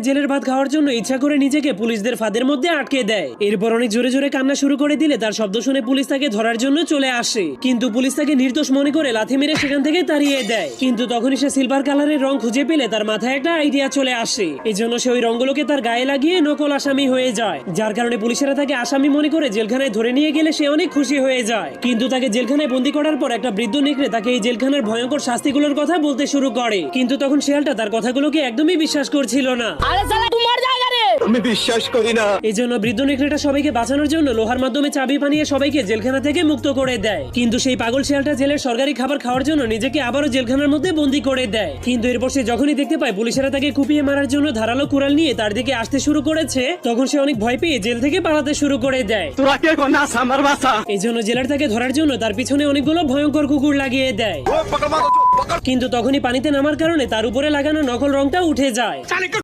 জেলের ভাত খাওয়ার জন্য ইচ্ছা করে নিজেকে পুলিশদের ফাঁদের মধ্যে আটকে দেয়। এরপর অনেক জোরে জোরে কান্না শুরু করে দিলে তার শব্দ শুনে পুলিশ তাকে ধরার জন্য চলে আসে, কিন্তু পুলিশ তাকে নির্দোষ মনে করে লাথি মেরে সেখান থেকে তাড়িয়ে দেয়। কিন্তু তখনই সে সিলভার কালারের রং খুঁজে পেলে তার মাথায় একটা আইডিয়া চলে আসে। এই জন্য সে ওই রঙগুলোকে তার গায়ে লাগিয়ে নকল আসামি হয়ে যায়, যার কারণে পুলিশেরা তাকে আসামি মনে করে জেলখানায় ধরে নিয়ে গেলে সে অনেক খুশি হয়ে যায়। কিন্তু তাকে জেলখানায় বন্দি করার পর একটা বৃদ্ধ নেকড়ে তাকে এই জেলখানার ভয়ঙ্কর শাস্তিগুলোর কথা বলতে শুরু করে, কিন্তু তখন শিয়ালটা তার কথাগুলোকে একদমই বিশ্বাস করছিল না। আমি বিশ্বাস করি না। এই জন্য বৃদ্ধ নেকড়েটা সবাইকে বাঁচানোর জন্য লোহার মাধ্যমে চাবি বানিয়ে সবাইকে জেলখানা থেকে মুক্ত করে দেয়। কিন্তু সেই পাগল শিয়ালটা জেলের সরকারি খাবার খাওয়ার জন্য নিজেকে আবারও জেলখানার মধ্যে বন্দি করে দেয়। কিন্তু এরপর সে যখনই দেখতে পায় পুলিশেরা তাকে কুপিয়ে মারার জন্য ধারালো কুড়াল নিয়ে তার দিকে আসতে শুরু করেছে, তখন সে অনেক ভয় পেয়ে জেল থেকে পালাতে শুরু করে দেয়। তোরা কে কোনাস আমার বাসা? এই জন্য জেলার তাকে ধরার জন্য তার পিছনে অনেকগুলো ভয়ঙ্কর কুকুর লাগিয়ে দেয়। কিন্তু তখনই পানিতে নামার কারণে তার উপরে লাগানো নকল রংটা উঠে যায়।